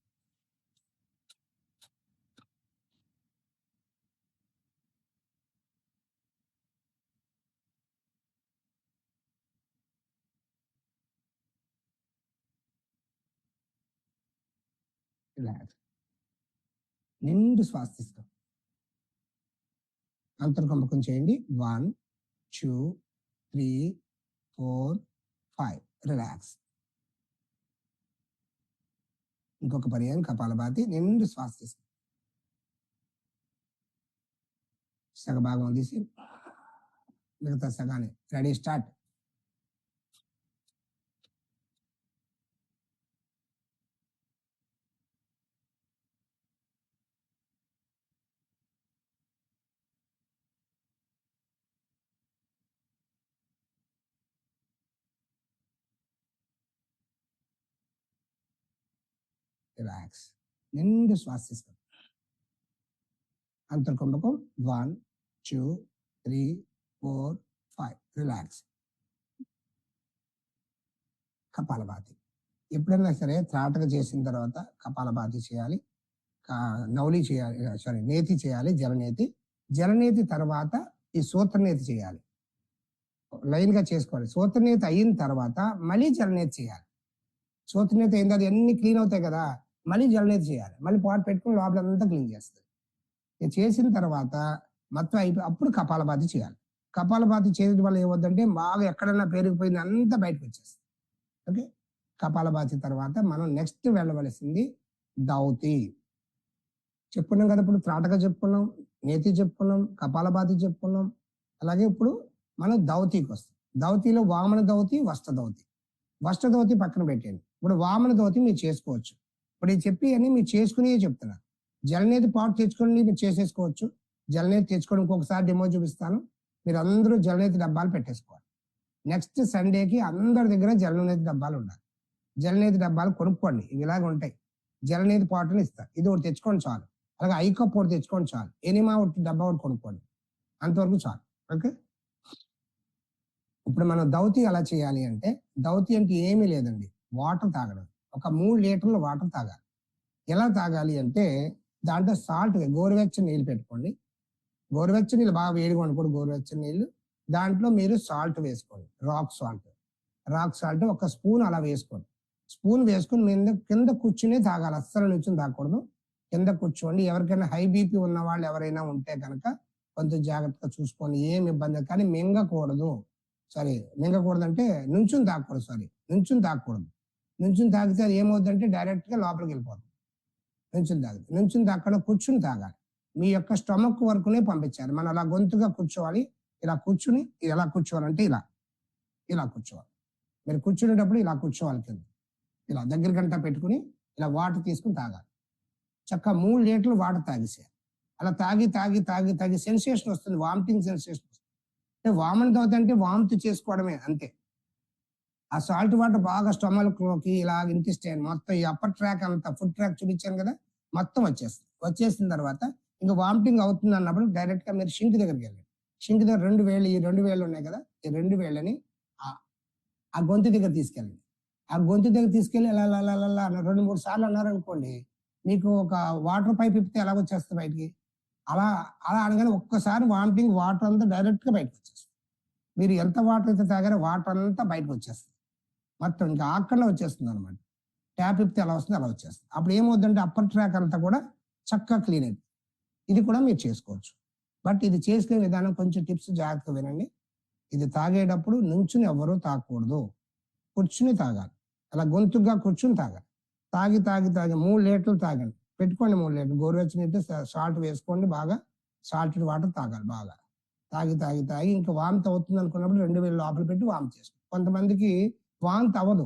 రిలాక్స్. నిండు శ్వాస తీసుకో. అంతర్కంపకం చేయండి. 1, 2, 3, 4, 5. రిలాక్స్. ఇంకొక పర్యాయం కపాలభాతి నిండు శ్వాస తీసుకో. సగ భాగం తీసి మిగతా సగాన్ని. Ready start. రిలాక్స్. నిండు శ్వాస తీసుకో. అంతర్కంపకం 1, 2, 3, 4, 5. రిలాక్స్. కపాలభాతి. ఎప్పుడైనా సరే త్రాటక చేసిన తర్వాత కపాలభాతి చేయాలి. నౌలి చేయాలి, సారీ నేతి చేయాలి, జలనేతి. జలనేతి తర్వాత ఈ సూత్రనేతి చేయాలి. లైన్‌గా చేసుకోవాలి. సూత్రనేతి అయిన తర్వాత మళ్ళీ జలనేతి చేయాలి. సూత్రనేతి అయింది అది అన్నీ క్లీన్ అవుతాయి కదా! మళ్ళీ జలనేతి చేయాలి. మళ్ళీ పాట్ పెట్టుకొని లోపలంతా క్లీన్ చేస్తది. ఇది చేసిన తర్వాత మొత్తం అప్పుడు కపాలభాతి చేయాలి. కపాలభాతి చేయడం వల్ల ఏమవుద్దంటే బాగా ఎక్కడన్నా పేరుకుపోయింది అంతా బయటకొచ్చేస్తది. ఓకే. కపాలభాతి తర్వాత మనం నెక్స్ట్ వెళ్ళవలసింది దౌతి. చెప్పుకున్నాం కదా! ఇప్పుడు త్రాటక చెప్పుకున్నాం, నేతి చెప్పుకున్నాం, కపాలభాతి చెప్పుకున్నాం. అలాగే ఇప్పుడు మనం దౌతికొస్తాం. దౌతిలో వామన దౌతి, వష్ట దౌతి. వష్ట దౌతి పక్కన పెట్టేయండి. ఇప్పుడు వామన దౌతి మీరు చేసుకోవచ్చు. ఇప్పుడు ఇది చెప్పియన్నీ మీరు చేసుకునేయే చెప్తున్నా. జలనేతి పాట్ తెచ్చుకొని మీరు చేసేసుకోవచ్చు. జలనేతి తెచ్చుకొని ఇంకొకసారి డెమో చూపిస్తాను. మీరందరూ జలనేతి డబ్బాలు పెట్టేసుకోవాలి. నెక్స్ట్ సండేకి అందరి దగ్గర జలనేతి డబ్బాలు ఉండాలి. జలనేతి డబ్బాలు కొనుక్కోండి. ఇవి ఇలాగ ఉంటాయి. జలనేతి పాటుని ఇస్తా. ఇది ఒకటి తెచ్చుకోండి చాలు. అలాగే ఐకప్ ఒకటి తెచ్చుకోండి చాలు. ఎనిమా ఒకటి డబ్బా ఒకటి కొనుక్కోండి. అంతవరకు చాలు. ఓకే. ఇప్పుడు మనం దౌతి ఎలా చేయాలి అంటే, దౌతి అంటే ఏమీ లేదండి. వాటర్ తాగడం. ఒక 3 లీటర్ల వాటర్ తాగాలి. ఎలా తాగాలి అంటే, దాంట్లో సాల్ట్ గోరువెచ్చని నీళ్ళు పెట్టుకోండి. గోరువెచ్చని నీళ్ళు బాగా వేడిగా ఉండకూడదు గోరువెచ్చని నీళ్ళు. దాంట్లో మీరు సాల్ట్ వేసుకోండి. Rock salt. రాక్ సాల్ట్ ఒక స్పూన్ అలా వేసుకోండి. స్పూన్ వేసుకొని కింద కూర్చునే తాగాలి. అస్సలు నిల్చొని తాగకూడదు. కింద కూర్చోండి. ఎవరికైనా హై బీపీ ఉన్న వాళ్ళు ఎవరైనా ఉంటే కనుక కొంచెం జాగ్రత్తగా చూసుకోండి. ఏమి ఇబ్బంది కానీ మింగకూడదు. సారీ మింగకూడదంటే నుంచుని తాగకూడదు. సారీ నుంచుని తాగకూడదు. నుంచుని తాగితే అది ఏమవుద్దంటే డైరెక్ట్‌గా లోపలికి వెళ్ళిపోతుంది. నుంచుని తాగితే. నుంచుని తాగకుండా కూర్చుని తాగాలి. మీ యొక్క స్టమక్ వరకునే పంపించాలి. మనం అలా గొంతుగా కూర్చోవాలి. ఇలా కూర్చుని ఎలా కూర్చోవాలంటే ఇలా. ఇలా కూర్చోవాలి. మీరు కూర్చునేటప్పుడు ఇలా కూర్చోవాలి కింద. ఇలా దగ్గర గంట పెట్టుకొని ఇలా వాటర్ తీసుకొని తాగాలి. చక్కగా 3 లీటర్లు వాటర్ తాగేసేయాలి. అలా తాగి సెన్సేషన్ వస్తుంది. వామిటింగ్ సెన్సేషన్ వస్తుంది. అంటే వామన దౌతి అంటే వాంతి చేసుకోవడమే అంతే. ఆ సాల్ట్ వాటర్ బాగా స్టమక్‌లోకి ఇలా ఇంటెస్టైన్ మొత్తం ఈ అప్పర్ ట్రాక్ అంతా ఫుడ్ ట్రాక్ చూపించాను కదా! మొత్తం వచ్చేస్తుంది. వచ్చేసిన తర్వాత ఇంక వామిటింగ్ అవుతుంది అన్నప్పుడు డైరెక్ట్‌గా మీరు షింక్ దగ్గరికి వెళ్ళండి. షింక్ దగ్గర 2 వేళ్ళు ఈ 2 వేళ్ళు ఉన్నాయి కదా! ఈ 2 వేళ్ళని ఆహ్, ఆ గొంతు దగ్గర తీసుకెళ్ళండి. ఆ గొంతు దగ్గర తీసుకెళ్ళి ఇలా ల ల ల ల అని 2, 3 సార్లు అన్నారనుకోండి, మీకు ఒక వాటర్ పైప్ ఇప్పితే ఎలాగొచ్చేస్తది బయటికి. అలా అలా అనగానే ఒక్కసారి వామిటింగ్ వాటర్ అంతా డైరెక్ట్‌గా బయటకొచ్చేస్తుంది. మీరు ఎంత వాటర్ అయితే తాగారో వాటర్ అంతా బయటకొచ్చేస్తది. మొత్తం ఇంకా ఆక్కడనే వచ్చేస్తుందనమాట. ట్యాప్ ఇప్పితే ఎలా వస్తుందో అలా వచ్చేస్తుంది. అప్పుడు ఏమవుద్దంటే అప్పర్ ట్రాక్ అంతా కూడా చక్కగా క్లీన్ అయిద్ది. ఇది కూడా మీరు చేసుకోవచ్చు. బట్ ఇది చేసుకునే విధానం కొంచెం టిప్స్ జాగ్రత్తగా వినండి. ఇది తాగేటప్పుడు నుంచుని ఎవ్వరూ తాగకూడదు. కూర్చుని తాగాలి. అలా గొంతుగ్గా కూర్చుని తాగాలి. తాగి 3 లీటర్లు తాగండి. పెట్టుకోండి 3 లీటర్లు. గోరువెచ్చని నీటితో సాల్ట్ వేసుకోండి బాగా. సాల్టెడ్ వాటర్ తాగాలి బాగా. తాగి ఇంకా వాంతి అవుతుంది అనుకున్నప్పుడు 2 వేలు లోపల పెట్టి వాంతి చేసుకోండి. కొంతమందికి వాంతి అవ్వదు.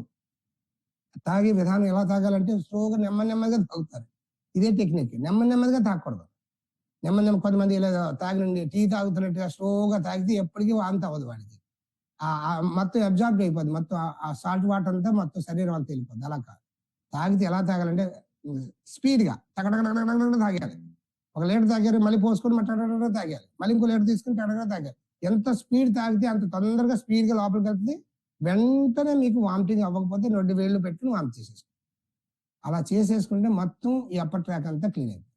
తాగే విధానం ఎలా తాగాలంటే స్లోగా నెమ్మదిగా తాగుతారు. ఇదే టెక్నిక్. నెమ్మదిగా తాగకూడదు. కొంతమంది ఇలా తాగినండి టీ తాగుతున్నట్టుగా స్లోగా తాగితే ఎప్పటికీ వాంతి అవ్వదు వాడికి. మొత్తం అబ్జార్బ్ అయిపోద్ది. మొత్తం ఆ సాల్ట్ వాటర్ అంతా మొత్తం శరీరం అంతా వెళ్ళిపోద్ది. అలా కాదు. తాగితే ఎలా తాగాలంటే స్పీడ్‌గా టక తాగేయాలి. ఒక లీటర్ తాగారు మళ్ళీ పోసుకొని టక తాగేయాలి. మళ్ళీ ఇంకో లీటర్ తీసుకొని టక తాగాలి. ఎంత స్పీడ్ తాగితే అంత తొందరగా స్పీడ్‌గా లోపలికెళ్తది. వెంటనే మీకు వామిటింగ్ అవ్వకపోతే 2 వేళ్ళు పెట్టుకొని వాంతి చేసేసుకోండి. అలా చేసేసుకుంటే మొత్తం ఈ అప్పర్ ట్రాక్ అంతా క్లీన్ అయిపోతుంది.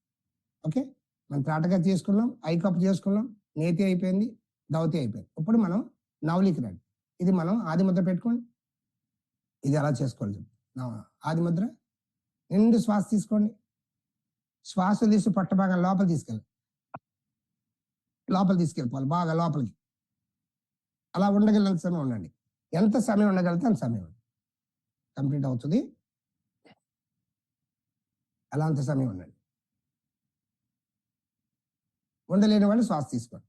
ఓకే. మనం త్రాటక చేసుకున్నాం, ఐ కప్ చేసుకున్నాం, నేతి అయిపోయింది, దౌతి అయిపోయింది. ఇప్పుడు మనం నవలికి రండి. ఇది మనం ఆది ముద్ర పెట్టుకోండి. ఇది ఎలా చేసుకోవాలి చెప్పు. ఆది ముద్ర నిండు శ్వాస తీసుకోండి. శ్వాస తీసి పొట్ట బాగా లోపల తీసుకెళ్ళిపోవాలి బాగా లోపలికి. అలా ఉండగలిగినంత సమయం ఉండండి. ఎంత సమయం ఉండగలిగితే అంత సమయం కంప్లీట్ అవుతుంది. అలా అంత సమయం ఉండండి. ఉండలేని వాళ్ళు శ్వాస తీసుకోండి.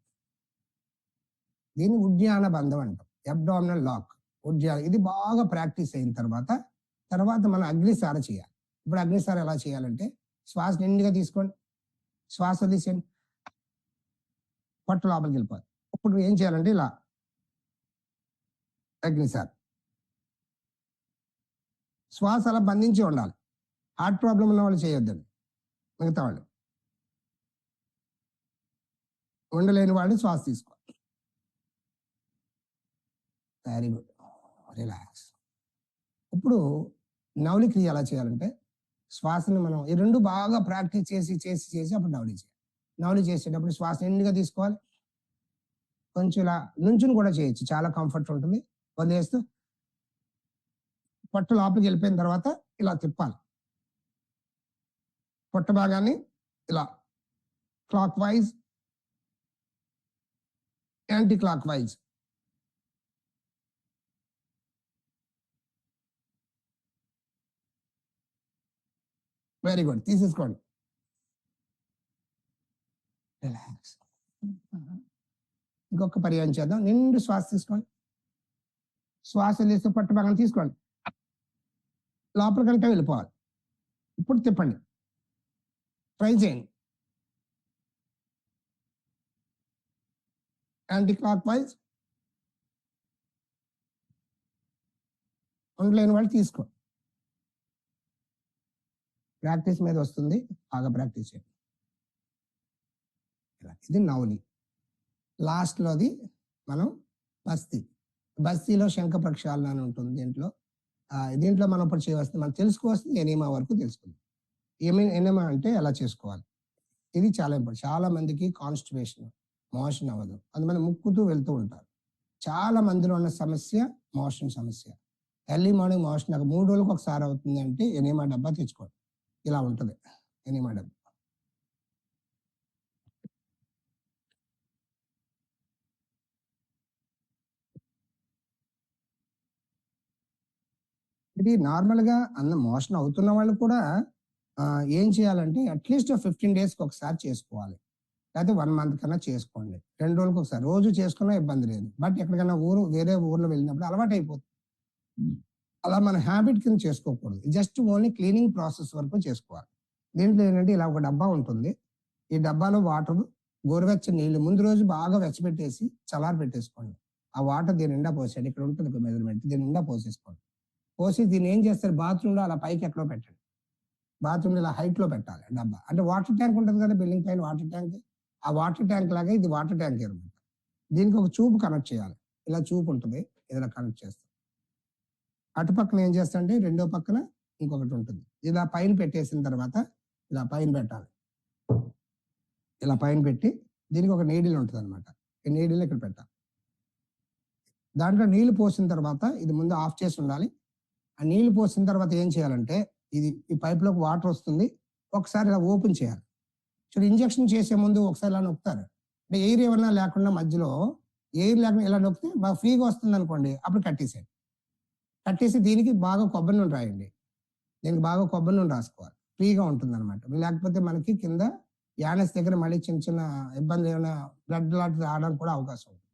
దీన్ని ఉద్యాన బంధం అంటాం. Abdominal lock. ఇది బాగా ప్రాక్టీస్ అయిన తర్వాత మనం అగ్నిసార చేయాలి. ఇప్పుడు అగ్నిసార ఎలా చేయాలంటే శ్వాస నిండుగా తీసుకోండి. శ్వాస తీసేయండి. పొట్ట లోపలికి వెళ్ళిపోవాలి. ఇప్పుడు ఏం చేయాలంటే ఇలా అగ్నిసార శ్వాస అలా బంధించి ఉండాలి. హార్ట్ ప్రాబ్లం ఉన్న వాళ్ళు చేయొద్దండి. మిగతా వాళ్ళు ఉండలేని వాళ్ళు శ్వాస తీసుకోవాలి. Very good. రిలాక్స్. ఇప్పుడు నవలి క్రియ ఎలా చేయాలంటే శ్వాసని మనం ఈ 2 బాగా ప్రాక్టీస్ చేసి అప్పుడు నవలి చేయాలి. నవలి చేసేటప్పుడు శ్వాస నిండుగా తీసుకోవాలి. కొంచెం ఇలా నుంచుని కూడా చేయొచ్చు. చాలా కంఫర్ట్ ఉంటుంది. వదిలేస్తూ పొట్ట లోపలికి వెళ్ళిపోయిన తర్వాత ఇలా తిప్పాలి. పొట్ట భాగాన్ని ఇలా clock wise, anti clock wise. Very good. తీసేసుకోండి. రిలాక్స్. ఇంకొక పర్యాయం చేద్దాం. నిండు శ్వాస తీసుకోండి. శ్వాస తీస్తూ పొట్ట భాగం తీసుకోండి. లోపలికంటే వెళ్ళిపోవాలి. ఇప్పుడు తిప్పండి. ట్రై చేయండి. Anti clock wise. ఉండలేని వాళ్ళు తీసుకో. ప్రాక్టీస్ మీద వస్తుంది. బాగా ప్రాక్టీస్ చేయండి. ఇది నవలి. లాస్ట్లోది మనం బస్తీ. బస్తీలో శంఖ ప్రక్షాళన అని ఉంటుంది. దీంట్లో మనం ఇప్పుడు చేయవలసింది మనం తెలుసుకోవాల్సింది ఎనిమా వరకు తెలుసుకుందాం. ఎనిమా అంటే ఎలా చేసుకోవాలి. ఇది చాలా ఇంపార్టెంట్. చాలా మందికి కాన్స్టిపేషన్, మోషన్ అవ్వదు. అందుకని ముక్కుతూ వెళ్తూ ఉంటారు. చాలా మందిలో ఉన్న సమస్య మోషన్ సమస్య. ఎర్లీ మార్నింగ్ మోషన్ నాకు 3 రోజులకు ఒకసారి అవుతుంది అంటే ఎనిమా డబ్బా తెచ్చుకోండి. ఇలా ఉంటుంది ఎనిమా డబ్బా. ఇది నార్మల్‌గా మోషన్ అవుతున్న వాళ్ళు కూడా ఏం చేయాలంటే అట్‌లీస్ట్ 15 డేస్‌కి ఒకసారి చేసుకోవాలి. లేకపోతే 1 మంత్ కన్నా చేసుకోండి. 2 రోజులకు ఒకసారి. రోజు చేసుకున్నా ఇబ్బంది లేదు. బట్ ఎక్కడికైనా వేరే ఊర్లో వెళ్ళినప్పుడు అలవాటైపోతుంది. అలా మన హ్యాబిట్ కింద చేసుకోకూడదు. జస్ట్ ఓన్లీ క్లీనింగ్ ప్రాసెస్ వరకు చేసుకోవాలి. దీంట్లో ఏంటంటే ఇలా ఒక డబ్బా ఉంటుంది. ఈ డబ్బాలో వాటర్, గోరువెచ్చని నీళ్లు ముందు రోజు బాగా వెచ్చబెట్టేసి చల్లారి పెట్టేసుకోండి. ఆ వాటర్ దీని నిండా పోసేయండి. ఇక్కడ ఉంటుంది ఒక మెజర్మెంట్. దీని నిండా పోసేసుకోండి. పోసి దీన్ని ఏం చేస్తారు బాత్రూంలో అలా పైకి ఎక్కడో పెట్టండి. బాత్రూంలో ఇలా హైట్ లో పెట్టాలి డబ్బా. అంటే వాటర్ ట్యాంక్ ఉంటుంది కదా బిల్డింగ్ పైన వాటర్ ట్యాంక్. ఆ వాటర్ ట్యాంక్ లాగా ఇది వాటర్ ట్యాంక్ అనమాట. దీనికి ఒక చూపు కనెక్ట్ చేయాలి. ఇలా చూపు ఉంటుంది. ఇలా కనెక్ట్ చేస్తాం. అటు పక్కన ఏం చేస్తా అంటే రెండో పక్కన ఇంకొకటి ఉంటుంది. ఇలా పైన పెట్టేసిన తర్వాత ఇలా పైన పెట్టాలి. ఇలా పైన పెట్టి దీనికి ఒక నీడిల్ ఉంటుంది అనమాట. ఈ నీడిల్ ఇక్కడ పెట్టాలి. దాంట్లో నీళ్లు పోసిన తర్వాత ఇది ముందు ఆఫ్ చేసి ఉండాలి. ఆ నీళ్లు పోసిన తర్వాత ఏం చేయాలంటే ఈ పైప్లోకి వాటర్ వస్తుంది. ఒకసారి ఇలా ఓపెన్ చేయాలి. చూడు ఇంజక్షన్ చేసే ముందు ఒకసారి ఇలా నొక్కుతారు. అంటే ఎయిర్ ఏమన్నా లేకుండా మధ్యలో ఎయిర్ లేకుండా ఇలా నొక్కితే బాగా ఫ్రీగా వస్తుంది అనుకోండి. అప్పుడు కట్టేసేయండి. కట్టేసి దీనికి బాగా కొబ్బరి నూనె రాయండి. దీనికి బాగా కొబ్బరి నూనె రాసుకోవాలి. ఫ్రీగా ఉంటుంది అనమాట. లేకపోతే మనకి కింద యానస్ దగ్గర మళ్ళీ చిన్న చిన్న ఇబ్బంది ఏమైనా బ్లడ్ లాంటిది రావడానికి కూడా అవకాశం ఉంటుంది.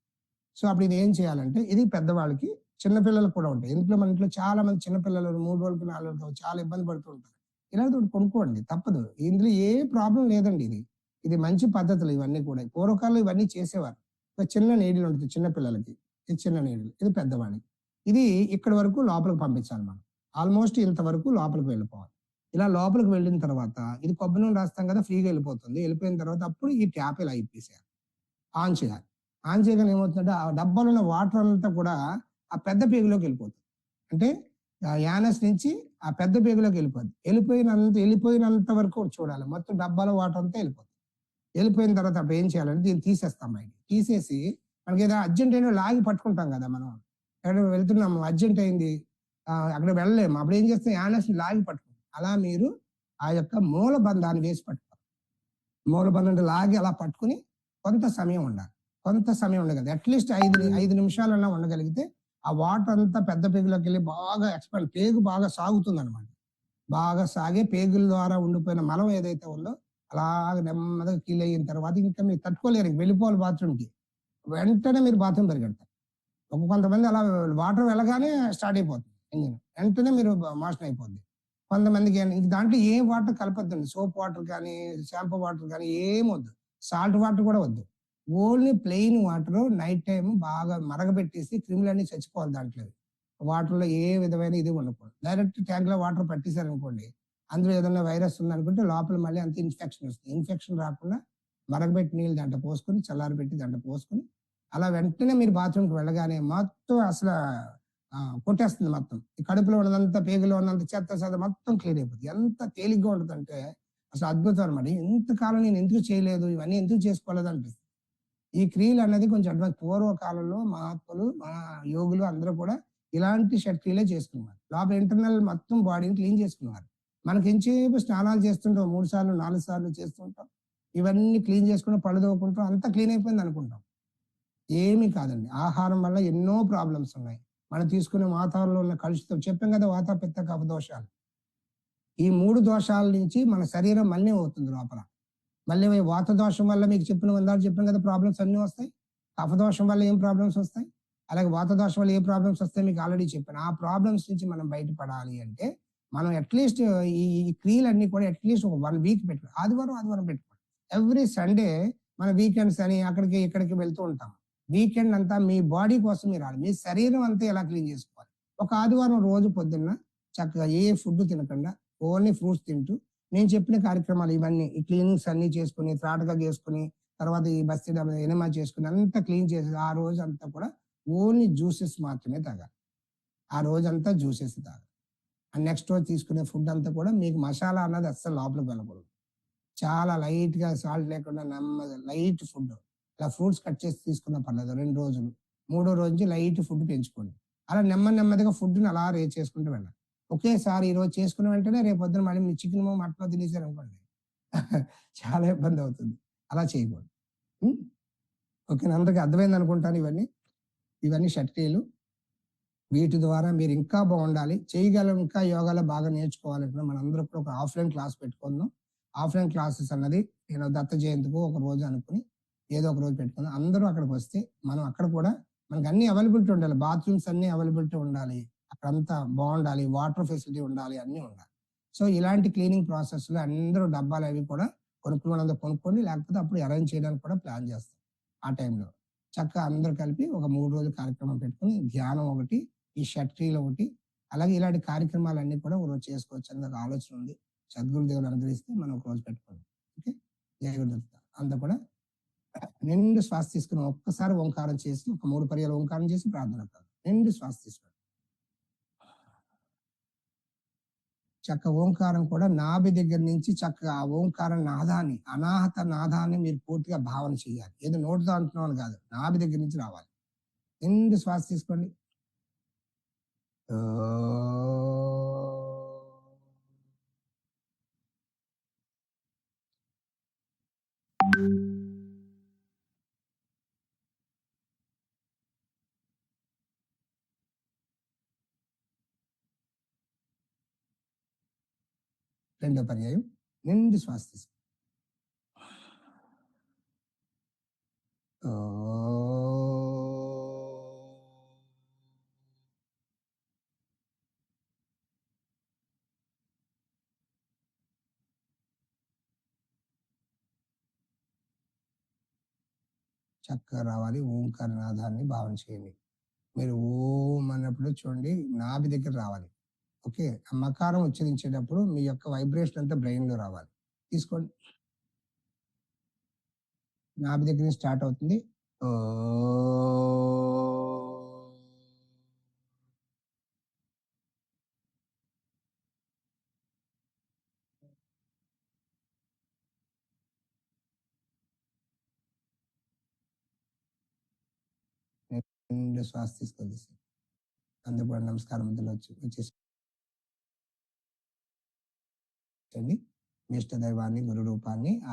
సో అప్పుడు ఇది ఏం చేయాలంటే ఇది పెద్దవాళ్ళకి, చిన్నపిల్లలకు కూడా ఉంటాయి. మన ఇంట్లో చాలా మంది చిన్నపిల్లలు 3 రోజులకి 4 రోజులకి చాలా ఇబ్బంది పడుతూ ఉంటారు. ఇలాంటి కొనుక్కోండి, తప్పదు. ఇందులో ఏ ప్రాబ్లం లేదండి. ఇది మంచి పద్ధతులు ఇవన్నీ కూడా. పూర్వకాలంలో ఇవన్నీ చేసేవారు. ఒక చిన్న నీడిల్ ఉంటుంది చిన్న పిల్లలకి. ఇది చిన్న నీడిల్, ఇది పెద్దవాళ్ళకి. ఇది ఇక్కడి వరకు లోపలికి పంపించాలి మనం. ఆల్మోస్ట్ ఇంతవరకు లోపలికి వెళ్ళిపోవాలి. ఇలా లోపలికి వెళ్ళిన తర్వాత ఇది కొబ్బరి నూనె రాస్తాం కదా, ఫ్రీగా వెళ్ళిపోతుంది. వెళ్ళిపోయిన తర్వాత అప్పుడు ఈ ట్యాప్ ఇలా ఇప్పేసేయాలి. ఆన్ చేయాలి. ఆన్ చేయగానే ఏమవుతుందంటే ఆ డబ్బాలో ఉన్న వాటర్ అంతా కూడా ఆ పెద్ద పేగులోకి వెళ్ళిపోతుంది. అంటే యానస్ నుంచి ఆ పెద్ద పేగులోకి వెళ్ళిపోద్ది. వెళ్ళిపోయినంత వరకు చూడాలి. మొత్తం డబ్బాలో వాటర్ అంతా వెళ్ళిపోతుంది. వెళ్ళిపోయిన తర్వాత అప్పుడు ఏం చేయాలంటే దీన్ని తీసేస్తాం బయటికి. తీసేసి మనకి ఏదో అర్జెంట్ అయినా లాగి పట్టుకుంటాం కదా మనం. ఎక్కడ వెళ్తున్నాము అర్జెంట్ అయింది, అక్కడ వెళ్ళలేము. అప్పుడు ఏం చేస్తాం, యానస్ లాగి పట్టుకుంటాం. అలా మీరు ఆ యొక్క మూలబంధాన్ని వేసి పట్టుకోవాలి. మూలబంధం లాగి అలా పట్టుకుని కొంత సమయం ఉండాలి. ఉండగలదు. అట్లీస్ట్ 5 నిమిషాలన్నా ఉండగలిగితే ఆ వాటర్ అంతా పెద్ద పేగులోకి వెళ్ళి బాగా ఎక్స్పాండ్, పేగు బాగా సాగుతుంది అనమాట. బాగా సాగే పేగుల ద్వారా ఉండిపోయిన మలం ఏదైతే ఉందో అలాగ నెమ్మదిగా కీల్ అయిన తర్వాత ఇంకా మీరు తట్టుకోలేరు, వెళ్ళిపోవాలి బాత్రూమ్కి. వెంటనే మీరు బాత్రూమ్ పరిగెడతారు. కొంతమంది అలా వాటర్ వెళ్ళగానే స్టార్ట్ అయిపోతుంది ఇంజిన్, వెంటనే మీరు మోషన్ అయిపోద్ది. కొంతమందికి దాంట్లో ఏ వాటర్ కలపద్దండి. సోప్ వాటర్ కానీ, షాంపూ వాటర్ కానీ ఏం వద్దు. సాల్ట్ వాటర్ కూడా వద్దు. Only plain water night time బాగా మరగబెట్టేసి క్రిములన్నీ చచ్చిపోవాలి దాంట్లో. వాటర్లో ఏ విధమైన ఇది ఉండకూడదు. డైరెక్ట్ ట్యాంక్ లో వాటర్ పట్టేశారనుకోండి, అందులో ఏదైనా వైరస్ ఉందనుకుంటే లోపల మళ్ళీ అంత ఇన్ఫెక్షన్ వస్తుంది. ఇన్ఫెక్షన్ రాకుండా మరగబెట్టి నీళ్ళు దాంట్లో పోసుకొని, చల్లారి పెట్టి దాంట్లో పోసుకొని, అలా వెంటనే మీరు బాత్రూమ్కి వెళ్ళగానే మొత్తం అసలు కొట్టేస్తుంది మొత్తం. ఈ కడుపులో ఉన్నదంతా, పేగులో ఉన్నంత చెత్త చెదారం మొత్తం క్లీన్ అయిపోద్ది. ఎంత తేలిగ్గా ఉంటదంటే అసలు అద్భుతం అన్నమాట. ఇంతకాలం నేను ఎందుకు చేయలేదు, ఇవన్నీ ఎందుకు చేసుకోలేదు అనిపిస్తుంది. ఈ క్రియలనేది కొంచెం అడ్వాన్స్. పూర్వకాలంలో మహాత్ములు, యోగులు అందరూ కూడా ఇలాంటి క్రియలే చేసుకునేవారు. లోపల ఇంటర్నల్ మొత్తం బాడీని క్లీన్ చేసుకునేవారు. మనకి ఎంతసేపు స్నానాలు చేస్తుంటాం, 3 సార్లు, 4 సార్లు చేస్తుంటాం. ఇవన్నీ క్లీన్ చేసుకొని పళ్ళు తోముకుంటాం. అంతా క్లీన్ అయిపోయింది అనుకుంటాం. ఏమీ కాదండి. ఆహారం వల్ల ఎన్నో ప్రాబ్లమ్స్ ఉన్నాయి. మనం తీసుకునే వాతావరణంలో ఉన్న కలుషితం, చెప్పాం కదా! వాత, పిత్త, కఫ దోషాలు. ఈ 3 దోషాల నుంచి మన శరీరం మలినం అవుతుంది లోపల. మళ్ళీ వాత దోషం వల్ల మీకు ఇందాక చెప్పాను కదా! ప్రాబ్లమ్స్ అన్నీ వస్తాయి. కఫ దోషం వల్ల ఏం ప్రాబ్లమ్స్ వస్తాయి? అలాగే వాత దోషం వల్ల ఏ ప్రాబ్లమ్స్ వస్తాయి మీకు ఆల్రెడీ చెప్పాను. ఆ ప్రాబ్లమ్స్ నుంచి మనం బయటపడాలి అంటే మనం అట్‌లీస్ట్ ఈ ఈ క్రియలన్నీ కూడా అట్‌లీస్ట్ ఒక 1 వీక్ పెట్టుకోవాలి. ఆదివారం పెట్టుకోండి. ఎవ్రీ సండే మన వీకెండ్స్ అని అక్కడికి, ఇక్కడికి వెళ్తూ ఉంటాం. వీకెండ్ అంతా మీ బాడీ కోసం మీరు మీ శరీరం అంతా ఎలా క్లీన్ చేసుకోవాలి. ఒక ఆదివారం రోజు పొద్దున్న చక్కగా ఏ ఫుడ్ తినకుండా ఓన్లీ ఫ్రూట్స్ తింటూ నేను చెప్పిన కార్యక్రమాలు ఇవన్నీ ఈ క్లీనింగ్స్ అన్ని చేసుకుని, త్రాటగా చేసుకుని, తర్వాత ఈ బస్తి ఎనమా చేసుకుని అంతా క్లీన్ చేసి ఆ రోజు అంతా కూడా ఓన్లీ జ్యూసెస్ మాత్రమే తాగాలి. ఆ రోజంతా జ్యూసెస్ తాగాలి. నెక్స్ట్ రోజు తీసుకునే ఫుడ్ అంతా కూడా మీకు మసాలా అన్నది అస్సలు లోపలికి వెళ్ళకూడదు. చాలా లైట్ గా సాల్ట్ లేకుండా నెమ్మది లైట్ ఫుడ్. ఇలా ఫ్రూట్స్ కట్ చేసి తీసుకున్నా పర్లేదు 2 రోజులు. మూడో రోజు నుంచి లైట్ ఫుడ్ పెంచుకోండి. అలా నెమ్మదిగా ఫుడ్‌ని అలా రేజ్ చేసుకుంటూ వెళ్ళాలి. ఒకేసారి ఈరోజు చేసుకున్న వెంటనే రేపు పొద్దున మళ్ళీ మీరు చికెనో, మటనో తినేసారనుకోండి చాలా ఇబ్బంది అవుతుంది. అలా చేయకూడదు. హ్మ్. ఓకేనా? అందరికి అర్థమైంది అనుకుంటాను ఇవన్నీ. ఇవన్నీ షట్క్రియలు. వీటి ద్వారా మీరు ఇంకా బాగుండాలి. చేయగలం, ఇంకా యోగాలో బాగా నేర్చుకోవాలంటే మనందరం కూడా ఒక ఆఫ్‌లైన్ క్లాస్ పెట్టుకుందాం. ఆఫ్‌లైన్ క్లాసెస్ అన్నది దత్త జయంతికో ఒక రోజు అనుకుని ఏదో ఒక రోజు పెట్టుకుందాం. అందరూ అక్కడికొస్తే మనం అక్కడ కూడా మనకు అన్ని అవైలబిలిటీ ఉండాలి. బాత్రూమ్స్ అన్నీ అవైలబిలిటీ ఉండాలి. అక్కడంతా బాగుండాలి. వాటర్ ఫెసిలిటీ ఉండాలి. అన్నీ ఉండాలి. సో ఇలాంటి క్లీనింగ్ ప్రాసెస్‌లో అందరూ డబ్బాలవి కూడా కొనుక్కున్నోళ్ళందరూ కొనుక్కోండి. లేకపోతే అప్పుడు అరేంజ్ చేయడానికి కూడా ప్లాన్ చేస్తాం. ఆ టైంలో. చక్కగా అందరూ కలిపి ఒక 3 రోజుల కార్యక్రమం పెట్టుకొని ధ్యానం ఒకటి, ఈ షట్‌క్రియలు ఒకటి, అలాగే ఇలాంటి కార్యక్రమాలన్నీ కూడా ఒకరోజు చేసుకోవచ్చని నాకు ఆలోచన ఉంది. సద్గురుదేవులు అనుగ్రహిస్తే మనం ఒకరోజు పెట్టుకుందాం. ఓకే. జై గురుదత్త. అంతా కూడా నిండు శ్వాస తీసుకుని ఒక్కసారి ఓంకారం చేసి ఒక 3 పర్యాలు ఓంకారం చేసి ప్రార్థన కాదు. నిండు శ్వాస తీసుకోండి. ఓంకారం కూడా నాభి దగ్గర నుంచి చక్కగా ఆ ఓంకార నాదాన్ని, అనాహత నాదాన్ని మీరు పూర్తిగా భావన చేయాలి. ఏదో నోటితో అంటున్నాం అని కాదు. నాభి దగ్గర నుంచి రావాలి. నిండు శ్వాస తీసుకోండి. రెండో పర్యాయం నిండు శ్వాస తీసుకోండి. చక్కగా రావాలి. ఓంకార నాదాన్ని భావన చేయండి. మీరు ఓం అన్నప్పుడు చూడండి నాభి దగ్గర రావాలి. ఓకే. ఆ మకారం ఉచ్చరించేటప్పుడు మీ యొక్క వైబ్రేషన్ అంతా బ్రెయిన్‌లో రావాలి. తీసుకోండి. నాభి దగ్గర నుంచి స్టార్ట్ అవుతుంది. నిండు శ్వాస తీసుకోవాలి. అందరూ కూడా నమస్కారం మధ్యలో వచ్చేసండి. మీ ఇష్ట దైవాన్ని, గురు రూపాన్ని